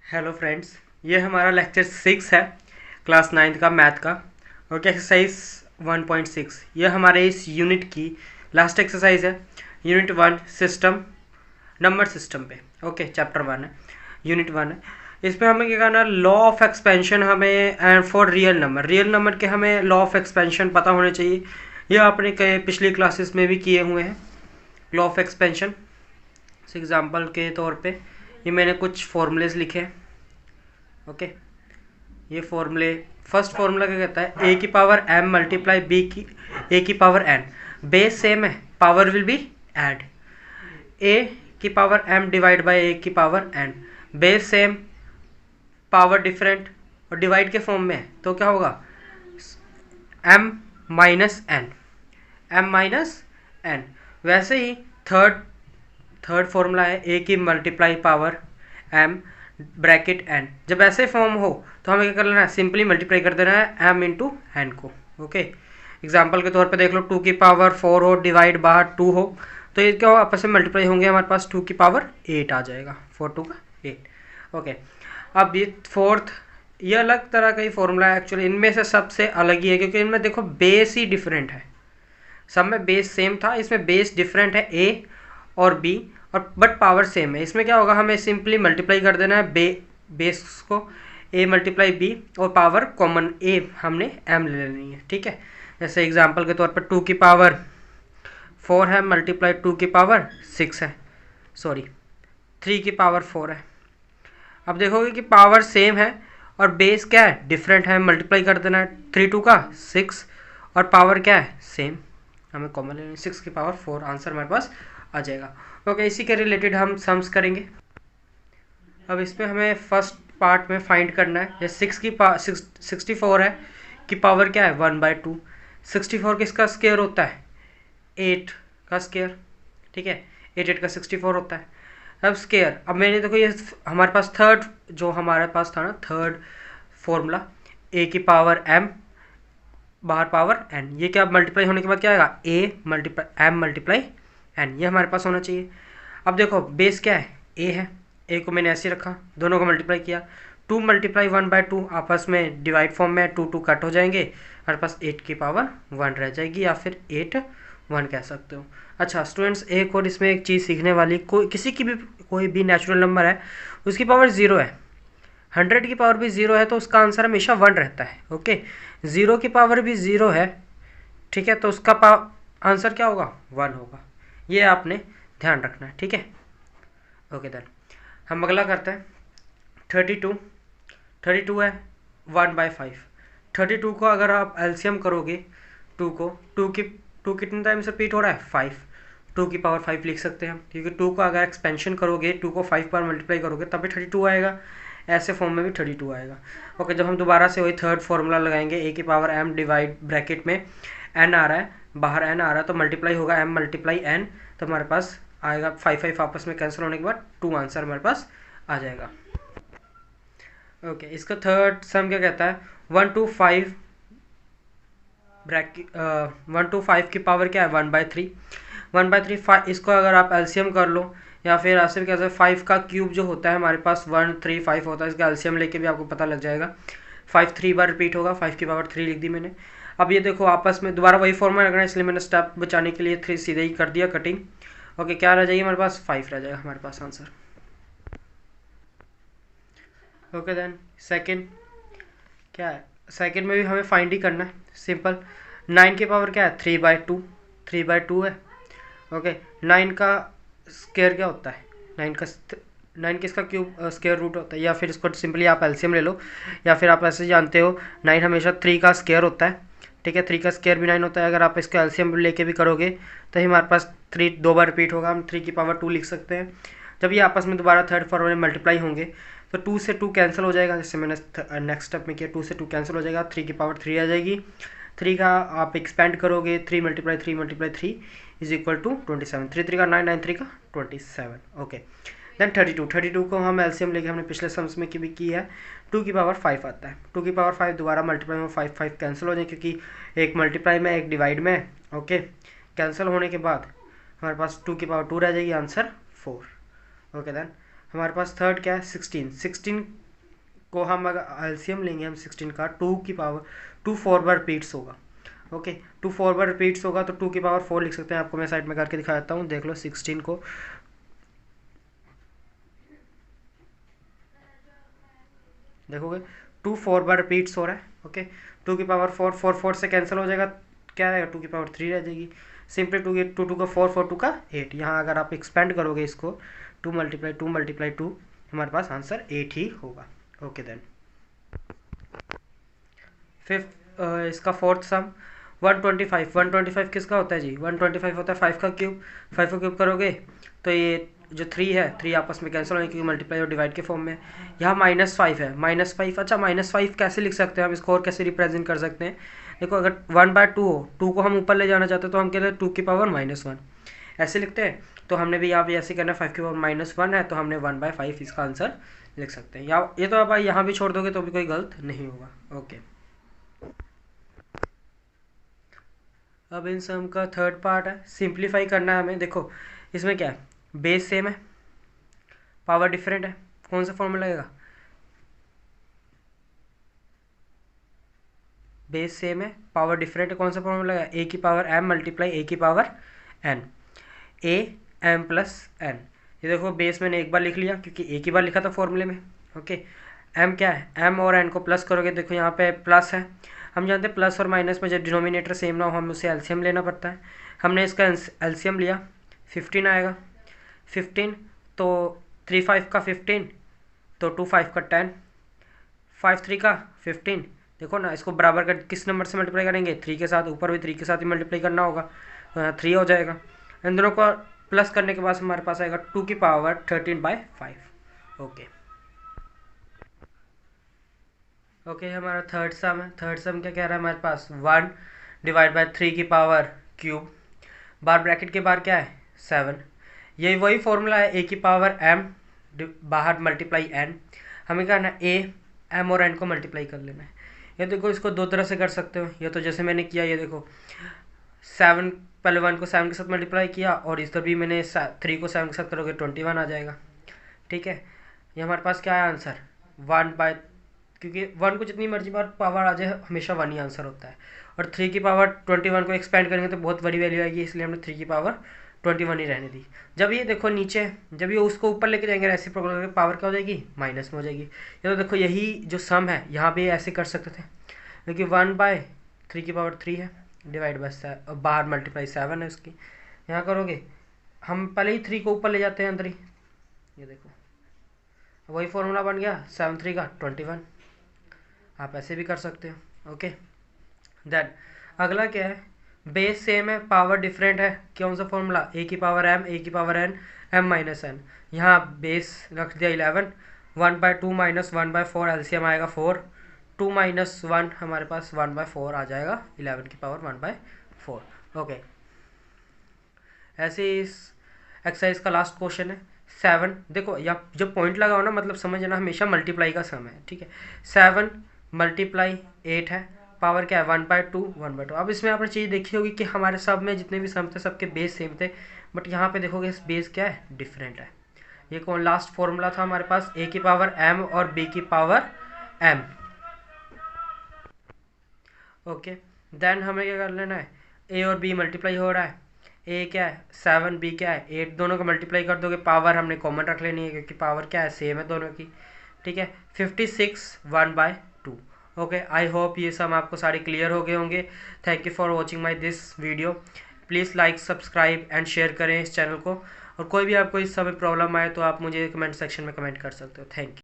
Hello friends, ये हमारा lecture 6 है, क्लास 9th का मैथ का। ओके, एक्सरसाइज 1.6 ये हमारे इस यूनिट की लास्ट एक्सरसाइज है। यूनिट 1 सिस्टम, नंबर सिस्टम पे। ओके, चैप्टर 1 है, यूनिट 1 है। इसमें हमें क्या करना, लॉ ऑफ एक्सपेंशन हमें एंड फॉर रियल नंबर के हमें लॉ ऑफ एक्सपेंशन पता होने चाहिए। ये आपने कई पिछली क्लासेस में भी किए हुए हैं लॉ ऑफ एक्सपेंशन। एग्जाम्पल के तौर पे ये मैंने कुछ फॉर्मूलेज लिखे हैं। ओके, ये फॉर्मूले, फर्स्ट फॉर्मूला क्या कहता है, ए की पावर एम मल्टीप्लाई बी की ए की पावर एन। बेस सेम है, power will be add. A की power m divide by a की power n, base same, power different और डिवाइड के फॉर्म में है, तो क्या होगा, m minus n, m minus n. वैसे ही थर्ड थर्ड फॉर्मूला है ए की multiply power m bracket n. जब ऐसे फॉर्म हो तो हमें क्या कर लेना है, सिंपली मल्टीप्लाई कर देना है एम इंटू एन को। ओके, एग्जाम्पल के तौर पे देख लो, 2 की पावर 4 हो, डिवाइड बाहर 2 हो, तो ये क्या हो, आपस में मल्टीप्लाई होंगे, हमारे पास 2 की पावर 8 आ जाएगा, 4 2 का 8। ओके, अब ये फोर्थ, ये अलग तरह का ही फॉर्मूला है एक्चुअली, इनमें से सबसे अलग ही है क्योंकि इनमें देखो बेस ही डिफरेंट है। सब में बेस सेम था, इसमें बेस डिफरेंट है ए और बी, और बट पावर सेम है। इसमें क्या होगा, हमें सिंपली मल्टीप्लाई कर देना है बेस को, ए मल्टीप्लाई बी, और पावर कॉमन ए हमने एम ले लेनी है। ठीक है, जैसे एग्जांपल के तौर पर 2 की पावर 4 है मल्टीप्लाई 2 की पावर 6 है, सॉरी 3 की पावर 4 है। अब देखोगे कि पावर सेम है और बेस क्या है, डिफरेंट है, मल्टीप्लाई कर देना है 3 2 का 6, और पावर क्या है, सेम, हमें कॉमन लेनी 6 की पावर 4, आंसर हमारे पास आ जाएगा। ओके, इसी के रिलेटेड हम सम्स करेंगे। अब इसमें हमें फर्स्ट पार्ट में फाइंड करना है, जैसे 64 है कि पावर क्या है 1/2। 64 किसका स्क्वायर होता है, 8 का स्क्वायर। ठीक है, 8 8 का 64 होता है। अब स्क्वायर, अब मैंने देखो ये हमारे पास थर्ड, जो हमारे पास था ना थर्ड फॉर्मूला, ए की पावर एम बाहर पावर एन, ये क्या मल्टीप्लाई होने के बाद क्या आएगा, A multiply M multiply N, ये हमारे पास होना चाहिए। अब देखो बेस क्या है, ए है, ए को मैंने ऐसे रखा, दोनों को मल्टीप्लाई किया, 2 मल्टीप्लाई 1/2, आपस में डिवाइड फॉर्म में 2 2 कट हो जाएंगे, हमारे पास 8 की पावर 1 रह जाएगी, या फिर 8 1 कह सकते हो। अच्छा स्टूडेंट्स, एक और इसमें एक चीज़ सीखने वाली, किसी की भी कोई भी नेचुरल नंबर है, उसकी पावर 0 है, 100 की पावर भी 0 है, तो उसका आंसर हमेशा 1 रहता है। ओके, 0 की पावर भी 0 है, ठीक है, तो उसका आंसर क्या होगा, 1 होगा। ये आपने ध्यान रखना है। ठीक है, ओके देन हम अगला करते हैं। 32 32 है 1/5। 32 को अगर आप एलसीएम करोगे, 2 को, 2 कितने टाइम्स रिपीट हो रहा है, 5, 2 की पावर 5 लिख सकते हैं हम, क्योंकि 2 को अगर एक्सपेंशन करोगे, 2 को 5 बार मल्टीप्लाई करोगे तभी 32 आएगा, ऐसे फॉर्म में भी 32 आएगा। ओके, जब हम दोबारा से वही थर्ड फॉर्मूला लगाएंगे, ए की पावर एम डिवाइड ब्रैकेट में एन आ रहा है, बाहर एन आ रहा है, तो मल्टीप्लाई होगा एम मल्टीप्लाई एन, तो हमारे पास आएगा 5 5 आपस में कैंसिल होने के बाद 2 आंसर हमारे पास आ जाएगा। ओके, इसका थर्ड सम क्या कहता है, 1 to 5 ब्रैकेट 1 to 5 की पावर क्या है 1/3। 1/3 इसको अगर आप एलसीएम कर लो, या फिर ऐसे भी कह सकते हैं 5 का क्यूब जो होता है हमारे पास 135 होता है, इसका एलसीएम लेके भी आपको पता लग जाएगा। 5 3 बार रिपीट होगा, 5 की पावर 3 लिख दी मैंने। अब ये देखो आपस में दोबारा वही फॉर्मूला लगना है, इसलिए मैंने स्टेप बचाने के लिए 3 सीधे ही कर दिया कटिंग। ओके, क्या रह जाएगी हमारे पास, 5 रह जाएगा हमारे पास आंसर। ओके देन सेकंड क्या है, सेकंड में भी हमें फाइंड ही करना है, सिंपल। 9 की पावर क्या है 3/2, 3/2 है। ओके, 9 का स्क्वायर क्या होता है, 9 किसका क्यूब स्क्वायर रूट होता है, या फिर इसको सिंपली आप एलसीएम ले लो, या फिर आप ऐसे जानते हो 9 हमेशा 3 का स्क्वायर होता है। ठीक है, 3 का स्क्वायर भी 9 होता है, अगर आप इसका एलसीएम लेके भी करोगे तो ही हमारे पास 3 2 बार रिपीट होगा, हम 3 की पावर 2 लिख सकते हैं। जब ये आपस में दोबारा थर्ड फॉर्मूले में मल्टीप्लाई होंगे तो 2 से 2 कैंसिल हो जाएगा, जैसे मैंने नेक्स्ट स्टेप में किया, 2 से 2 कैंसिल हो जाएगा, 3 की पावर 3 आ जाएगी। 3 का आप एक्सपेंड करोगे, 3 मल्टीप्लाई 3 इज इक्वल टू 27, 3 3 का 9 9 3 का 27। ओके देन 32 को हम एलसीएम लेके हमने पिछले सम्स में की भी की है, 2 की पावर 5 आता है। 2 की पावर 5 दोबारा मल्टीप्लाई में 5 5 कैंसिल हो जाए, क्योंकि एक मल्टीप्लाई में एक डिवाइड में। ओके, कैंसिल होने के बाद हमारे पास 2 की पावर 2 रह जाएगी, आंसर 4। ओके देन हमारे पास थर्ड क्या है 16 को हम अगर एलसीएम लेंगे हम 16 का 2 की पावर 2 4 बार रिपीट्स होगा। ओके 2 4 बार रिपीट्स होगा तो 2 की पावर 4 लिख सकते हैं। आपको मैं साइड में करके दिखा देता हूँ, देख लो 16 को देखोगे 2 4 बार रिपीट्स हो रहा है। ओके 2 की पावर 4 4 4 से कैंसिल हो जाएगा, क्या रहेगा 2 की पावर 3 रह जाएगी। सिंपली 2 2 का 4 4 2 का 8। यहाँ अगर आप एक्सपेंड करोगे इसको 2 मल्टीप्लाई 2 हमारे पास आंसर 8 ही होगा। ओके देन फिफ्थ इसका फोर्थ सम 125 किसका होता है जी 125 होता है 5 का क्यूब। 5 का क्यूब करोगे तो ये जो 3 है 3 आपस में कैंसिल होंगे क्योंकि मल्टीप्लाई और डिवाइड के फॉर्म में। यहाँ -5 है -5। अच्छा -5 कैसे लिख सकते हैं हम इसको और कैसे रिप्रेजेंट कर सकते हैं। देखो अगर 1/2 हो 2 को हम ऊपर ले जाना चाहते हैं तो हम कहते हैं 2 की पावर -1 ऐसे लिखते हैं। तो हमने भी यहाँ पे ऐसे करना है 5 की पावर -1 है तो हमने 1/5 इसका आंसर लिख सकते हैं। या ये तो आप यहाँ भी छोड़ दोगे तो भी कोई गलत नहीं होगा। ओके अब इन सम का थर्ड पार्ट है, सिंप्लीफाई करना है हमें। देखो इसमें क्या है, बेस सेम है, पावर डिफरेंट है, कौन सा फॉर्मूला लगेगा, बेस सेम है पावर डिफरेंट है, कौन सा फॉर्मूला लगेगा, ए की पावर m मल्टीप्लाई ए की पावर n, ए m प्लस n। ये देखो बेस मैंने एक बार लिख लिया क्योंकि एक ही बार लिखा था फॉर्मूले में। ओके m क्या है, m और n को प्लस करोगे, देखो यहाँ पे प्लस है, हम जानते हैं प्लस और माइनस में जब डिनोमिनेटर सेम ना हो हम उसे एलसीएम लेना पड़ता है। हमने इसका एलसीएम लिया 15 आएगा। 15 तो 3 5 का 15 तो 2 5 का 10, 5 3 का 15। देखो ना इसको बराबर कर किस नंबर से मल्टीप्लाई करेंगे 3 के साथ, ऊपर भी 3 के साथ ही मल्टीप्लाई करना होगा, 3 हो जाएगा। इन दोनों को प्लस करने के बाद हमारे पास आएगा 2 की पावर 13/5। ओके हमारा थर्ड सम है। थर्ड सम क्या कह रहा है हमारे पास 1/3 की पावर क्यूब, बार ब्रैकेट के बाहर क्या है 7। यही वही फॉर्मूला है ए की पावर m बाहर मल्टीप्लाई n। हमें क्या करना है ए m और n को मल्टीप्लाई कर लेना है। ये देखो इसको दो तरह से कर सकते हो, ये तो जैसे मैंने किया, ये देखो 7 पहले 1 को 7 के साथ मल्टीप्लाई किया और इस तरह भी मैंने 3 को 7 के साथ करोगे 21 आ जाएगा। ठीक है ये हमारे पास क्या है आंसर 1/, क्योंकि 1 को जितनी मर्जी बार पावर आ जाए हमेशा 1 ही आंसर होता है। और 3 की पावर 21 को एक्सपेंड करेंगे तो बहुत बड़ी वैल्यू आएगी, इसलिए हमने 3 की पावर 21 ही रहने दी। जब ये देखो नीचे जब ये उसको ऊपर लेके जाएंगे ऐसे प्रोग्राम की पावर क्या हो जाएगी माइनस में हो जाएगी। ये तो देखो यही जो सम है यहाँ भी ऐसे कर सकते थे क्योंकि 1/3 की पावर 3 है डिवाइड बाय बाहर मल्टीप्लाई 7 है उसकी। यहाँ करोगे हम पहले ही 3 को ऊपर ले जाते हैं अंदर ही, ये देखो वही फॉर्मूला बन गया 7 3 का 21। आप ऐसे भी कर सकते हो। ओके देन अगला क्या है, बेस सेम है पावर डिफरेंट है, कौन सा फॉर्मूला ए की पावर m ए की power n m minus n। यहाँ बेस रख दिया 11, 1/2 माइनस 1/4 एलसीएम आएगा 4, 2 माइनस 1 हमारे पास 1/4 आ जाएगा 11 की पावर 1/4। ओके ऐसे इस एक्सरसाइज का लास्ट क्वेश्चन है 7। देखो या जब पॉइंट लगाओ ना मतलब समझना हमेशा मल्टीप्लाई का सम है। ठीक है 7 मल्टीप्लाई 8 है, पावर क्या है 1/2 1/2। अब इसमें आपने चीज़ देखी होगी कि हमारे सब में जितने भी सम थे सबके बेस सेम थे, बट यहाँ पे देखोगे इस बेस क्या है डिफरेंट है। ये कौन लास्ट फॉर्मूला था हमारे पास ए की पावर m और b की पावर m। ओके देन हमें क्या कर लेना है, a और b मल्टीप्लाई हो रहा है, a क्या है 7 b क्या है 8, दोनों को मल्टीप्लाई कर दोगे, पावर हमने कॉमन रख लेनी है क्योंकि पावर क्या है सेम है दोनों की। ठीक है 56 1/2। ओके आई होप ये सब आपको सारे क्लियर हो गए होंगे। Thank you for watching my this video. Please like subscribe and share करें इस चैनल को, और कोई भी आपको इस समय प्रॉब्लम आए तो आप मुझे कमेंट सेक्शन में कमेंट कर सकते हो। Thank you.